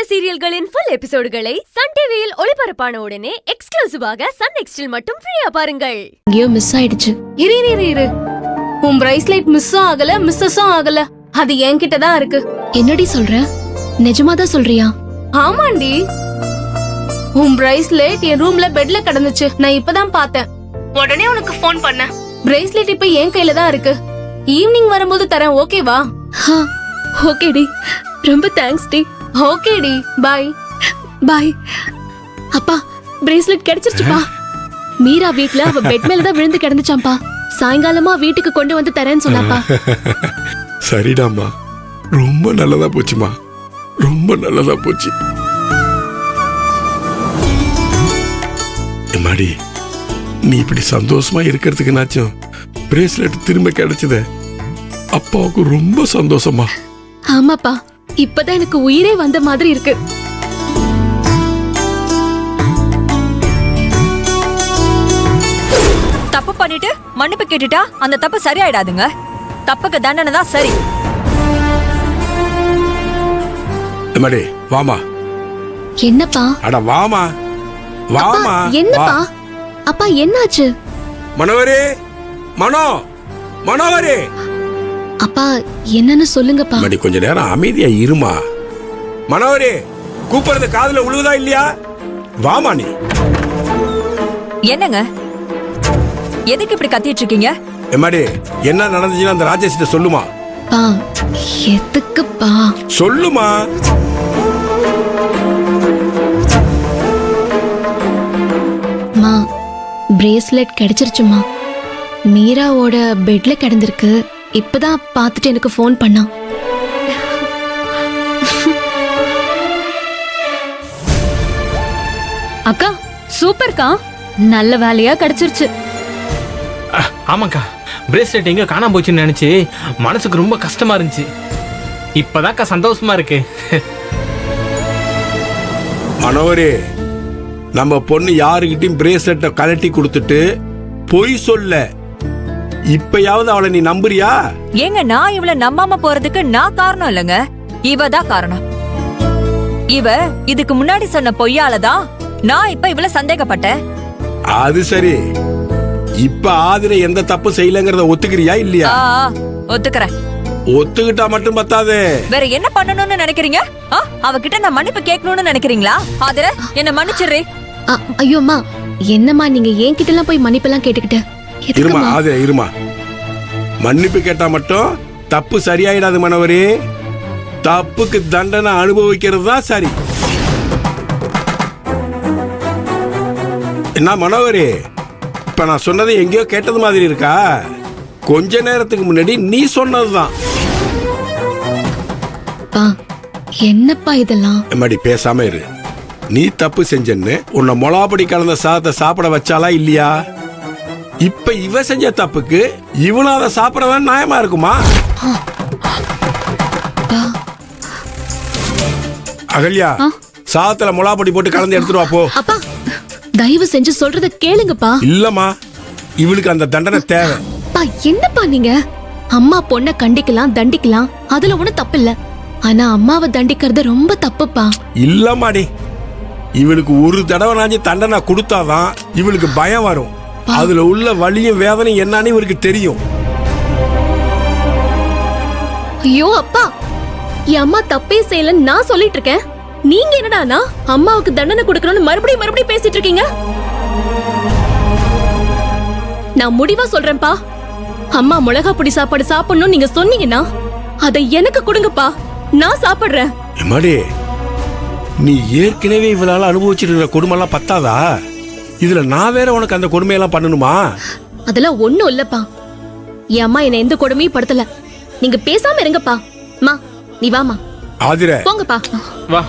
சீரியல்களின் full எபிசோடுகளை Sun டிவியில் ஒளிபரப்பான உடனே எக்ஸ்க்ளூசிவாக சன் நெக்ஸ்டில் மட்டும் ஃப்ரீயா பாருங்கள். எங்கேயோ மிஸ் ஆயிடுச்சு. இரு உன் பிரைஸ்லெட் மிஸ்ஸும் ஆகல மிஸ்ஸஸும் ஆகல. அது என்கிட்ட தான் இருக்கு. என்னடி சொல்ற? நிஜமாதான் சொல்றியா? ஆமாண்டி, உன் பிரைஸ்லெட் என் ரூம்ல பெட்ல கிடந்துச்சு. நான் இப்பதான் பார்த்தேன். உடனே உனக்கு ஃபோன் பண்ணேன். பிரைஸ்லெட் இப்ப என் கையில தான் இருக்கு. ஈவினிங் வரும்போது தரேன், ஓகேவா? ஓகேடி, ரொம்ப தேங்க்ஸ் டி. ஓகேடி, பாய். பாய். அப்பா, பிரேஸ்லெட் கிடைச்சிருச்சுப்பா. மீரா வீட்ல அவ பெட் மேல தான் விழுந்து கிடந்துச்சாம்பா. சாயங்காலமா வீட்டுக்கு கொண்டு வந்து தரேன்னு சொன்னாப்பா. சரிடாம்மா, ரொம்ப நல்லதா போச்சுமா, ரொம்ப நல்லதா போச்சு. எம்மாடி, நீ இப்படி சந்தோஷமா இருக்கிறதுக்கு நாச்சும் பிரேஸ்லெட் திரும்ப கிடைச்சத அப்பாவுக்கு ரொம்ப சந்தோஷமா. ஆமாப்பா, இப்பதான் எனக்கு உயிரே வந்த மாதிரி இருக்கு. தப்பு பண்ணிட்டு மன்னிப்பு கேட்டுட்டா அந்த தப்பு சரியாயிடாதுங்க. தப்புக்கு தண்டனை தான் சரி. எம்மாடி, வாமா. என்னப்பா? அட வாமா, வாமா. என்னப்பா? அப்பா என்னாச்சு? மனோவரே, மனோவரே. அப்பா என்னன்னு சொல்லுங்கப்பா. மடி, கொஞ்ச நேரம் அமைதியா இருமா. மனோவரே, கூப்பிடுறது காதுல உழுவுதா இல்லையா? வாமா நீ. என்னங்க, எதுக்கு இப்படி கத்திட்டு இருக்கீங்க? எம்மாடி, என்ன நடந்துச்சுன்னு அந்த ராஜேஷ்ட சொல்லுமா. பா, எதுக்குப்பா? சொல்லுமா. மா, பிரேஸ்லெட் கிடைச்சிருச்சுமா. மீராவோட பெட்ல கிடந்திருக்கு. இப்பதான் பார்த்துட்டு எனக்கு ஃபோன் பண்ணா. அக்கா சூப்பர்க்கா, நல்ல வேலையா கிடைச்சிருச்சு. ஆமாக்கா, பிரேஸ்லெட் எங்க காணாம போச்சுன்னு நினைச்சு மனசுக்கு ரொம்ப கஷ்டமா இருந்துச்சு. இப்பதான்க்கா சந்தோஷமா இருக்கு. மனோவரே, நம்ம பொண்ணு யாருகிட்டையும் பிரேஸ்லெட்டை கழட்டி கொடுத்துட்டு பொய் சொல்ல. இப்பயாவது அவளை நீ நம்புறியா? ஏங்க, நான் இவளை நம்பாம போறதுக்கு நான் காரணம் இல்லைங்க, இவ தான் காரணம். இவ இதுக்கு முன்னாடி சொன்ன பொய்யாலதான் நான் இப்ப இவள சந்தேகப்பட்டேன். அது சரி, இப்ப ஆதிரை எந்த தப்பு செய்யலங்கறத ஒத்துக்கிறியா இல்லையா? ஒத்துக்கிறேன். ஒத்துக்கிட்டா மட்டும் பத்தாது, வேற என்ன பண்ணணும்னு நினைக்கிறீங்க? அவகிட்ட நான் மன்னிப்பு கேட்கணும்னு நினைக்கிறீங்களா? ஆதிரை, என்ன மன்னிச்சிடுறே. ஐயோம்மா, என்னம்மா நீங்க என்கிட்ட எல்லாம் போய் மன்னிப்பெல்லாம் கேட்டுக்கிட்ட? இருமா ஆதிரை, இருமா. மன்னிப்பு கேட்டா மட்டும் தப்பு சரியாயிடாது மனோவரே. தப்புக்கு தண்டனை அனுபவிக்கிறது தான் சரி. என்ன மனோவரே, இப்ப நான் சொன்னதை எங்கேயோ கேட்டது மாதிரி இருக்கா? கொஞ்ச நேரத்துக்கு முன்னாடி நீ சொன்னதுதான். என்னப்பா இதெல்லாம்? எம்மாடி, பேசாம இரு. நீ தப்பு செஞ்சன்னு உன்னை மொளாப்படி கலந்த சாதத்தை சாப்பிட வச்சாலா இல்லையா? இப்ப இவ செஞ்ச தப்புக்கு இவனும் அதை சாப்பிடதான் நியாயமா இருக்குமா? அகல்யா, சாதத்துல மொளாப்படி போட்டு கலந்து எடுத்துட்டு வா போ. அப்பா, தயவு செஞ்சு சொல்றத கேளுங்கப்பா. இல்லம்மா, இவளுக்கு அந்த தண்டனை தேவை. என்னப்பா நீங்க? அம்மா பொண்ண கண்டிக்கலாம், தண்டிக்கலாம், அதுல ஒண்ணும் தப்பு இல்ல. ஆனா அம்மாவை தண்டிக்கிறது ரொம்ப தப்புப்பா. இல்லம்மாடி, இவளுக்கு ஒரு தடவை நாஞ்சி தண்டனை கொடுத்தாதான் இவளுக்கு பயம் வரும். அதுல உள்ள வலியும் வேதனையும் என்னன்னு இவருக்கு தெரியும். ஐயோ அப்பா, என் அம்மா தப்பே செய்யலன்னு நான் சொல்லிட்டு இருக்கேன். நீங்க என்னடானா அம்மாவுக்கு தண்டனை கொடுக்கணும்னு மறுபடியும் பேசிட்டு இருக்கீங்க. நான் முடிவா சொல்றேன்ப்பா, அம்மா மிளகா பொடி சாப்பாடு சாப்பிடணும் நீங்க சொன்னீங்கன்னா அதை எனக்கு கொடுங்கப்பா, நான் சாப்பிடுறேன். எம்மாடி, நீ ஏற்கனவே இவளால அனுபவிச்சிருக்கிற கொடுமைலாம் பத்தாதா? இதுல நான் வேற உனக்கு அந்த கொடுமையெல்லாம் பண்ணணுமா? அதெல்லாம் ஒண்ணும் இல்லப்பா. என் அம்மா என்ன எந்த கொடுமையும் படுத்தல. நீங்க பேசாம இருங்கப்பா. மா, நீ வாமா. ஆதிரை, போங்கப்பா. வா.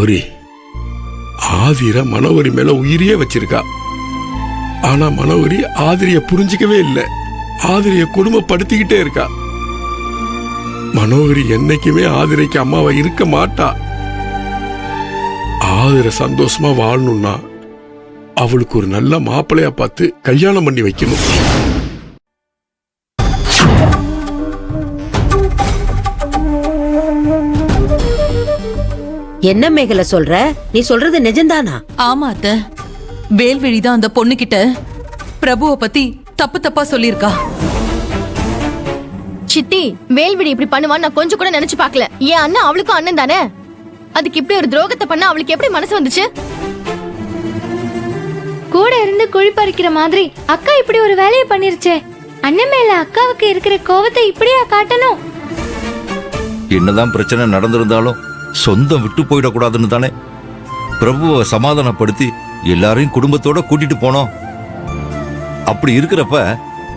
மனோரி, ஆதிர மனோரி மேல உயிரியே வச்சிருக்கா. ஆனா மனோரி ஆதிரிய புரிஞ்சிக்கவே இல்லை. ஆதிரிய குடும்பப்படுத்திக்கிட்டே இருக்கா. மனோகரி என்னைக்குமே ஆதிரைக்கு அம்மாவை இருக்க மாட்டா. ஆதிர சந்தோஷமா வாழணும்னா அவளுக்கு ஒரு நல்ல மாப்பிள்ளையா பார்த்து கல்யாணம் பண்ணி வைக்கணும். என்ன மேகலை சொல்ற? நீ சொல்றது நிஜம்தானா? ஆமா அத்த, வேல்வெளிதான் அந்த பொண்ணுகிட்ட பிரபுவை பத்தி தப்பு தப்பா சொல்லியிருக்கா. சித்தி, வேல்விழி இப்படி பண்ணுவான்னு நான் கொஞ்சம் கூட நினைச்சு பார்க்கல. என் அண்ணன் அவளுக்கும் அண்ணன் தானே. அதுக்கு இப்படி ஒரு துரோகத்தை பண்ண அவளுக்கு எப்படி மனசு வந்துச்சு? கூட இருந்து குழி பறிக்கிற மாதிரி அக்கா இப்படி ஒரு வேலையை பண்ணிருச்சே. அண்ணன் மேல அக்காவுக்கு இருக்கிற கோவத்தை இப்படியா காட்டணும்? என்னதான் பிரச்சனை நடந்திருந்தாலும் சொந்தம் விட்டு போயிடக்கூடாதுன்னு தானே பிரபுவை சமாதானப்படுத்தி எல்லாரையும் குடும்பத்தோட கூட்டிட்டு போனோம். அப்படி இருக்கிறப்ப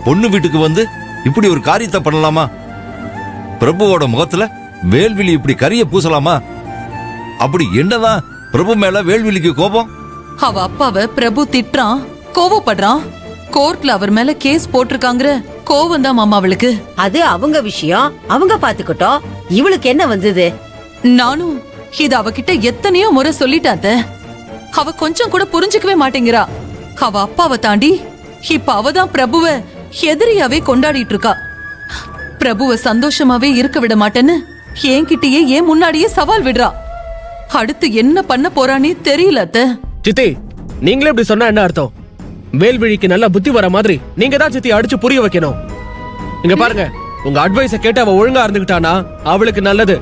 பொண்ணு வீட்டுக்கு வந்து இப்படி ஒரு காரியத்தை பண்ணலாமா? பிரபுவோட முகத்துல வேல்விழி இப்படி கரிய பூசலாமா? அப்படி என்னதான் பிரபு மேல வேல்விழிக்கு கோபம்? அவ அப்பாவை பிரபு திட்டுறான், கோவப்படுறான். கோர்ட்ல அவர் மேல கேஸ் போட்டிருக்காங்கிற கோவம் தான் மாமா அவளுக்கு. அது அவங்க விஷயம், அவங்க பாத்துக்கிட்டோம். இவளுக்கு என்ன வந்தது? நானும் இத அவகிட்ட எத்தனையோ முறை சொல்லிட்டாத்த. அவ கொஞ்சம் கூட புரிஞ்சுக்கவே மாட்டேங்கிறா. அவ அப்பாவை தாண்டி இப்ப அவதான் பிரபுவ எதிரியாவே கொண்டாடிட்டு இருக்கா. பிரபுவ சந்தோஷமாவே இருக்க விட மாட்டேன்னு என்கிட்டயே ஏன் முன்னாடியே சவால் விடுறா. அடுத்து என்ன பண்ண போறானே தெரியல அத்த. சித்தி, நீங்களே இப்படி சொன்னா என்ன அர்த்தம்? வேல்விழிக்கு நல்ல புத்தி வர மாதிரி நீங்க தான் சித்தி அடிச்சு புரிய வைக்கணும். இங்க பாருங்க, உங்க அட்வைஸ கேட்டு அவ ஒழுங்கா இருந்துகிட்டானா அவளுக்கு நல்லது.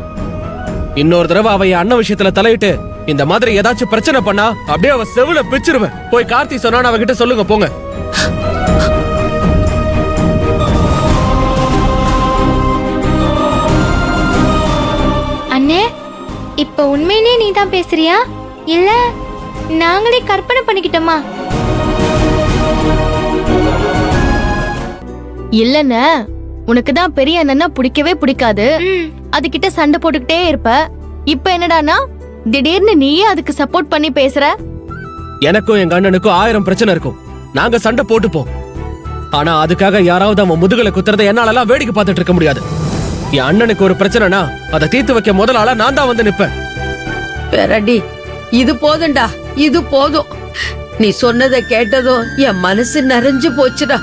இன்னொரு தடவை அவ என் அண்ணன் விஷயத்துல தலையிட்டு இந்த மாதிரி ஏதாச்சும் பிரச்சனை பண்ணா அப்படியே அவ செவுல பிச்சிருவேன். போய் கார்த்தி சொன்னா அவகிட்ட சொல்லுங்க, போங்க. அண்ணே, இப்ப உண்மையிலே நீ தான் பேசுறியா இல்ல நாங்களே கற்பனை பண்ணிக்கிட்டோமா? இல்லன்னு உனக்கு தான் பெரிய அண்ணன்னா பிடிக்கவே பிடிக்காது. அதுகிட்ட சண்டை போட்டுக்கிட்டே இருப்ப. இப்ப என்னடானா திடீர்னு நீயே அதுக்கு சப்போர்ட் பண்ணி பேசுற. எனக்கும் எங்க அண்ணனுக்கும் 1000 பிரச்சனை இருக்கும். நாங்க சண்டை போட்டுப்போம். ஆனா அதுக்காக யாராவது அவன் முதுகலை குத்துறதை என்னாலலாம் வேடிக்கை பார்த்துட்டு இருக்க முடியாது. என் அண்ணனுக்கு ஒரு பிரச்சனைனா அதை தீர்த்து வைக்க முதல் ஆளா நான் தான் வந்து நிப்பேன். பெரடி, இது போதும்டா, இது போதும். நீ சொன்னதை கேட்டதும் என் மனசு நிறைஞ்சு போச்சுடா.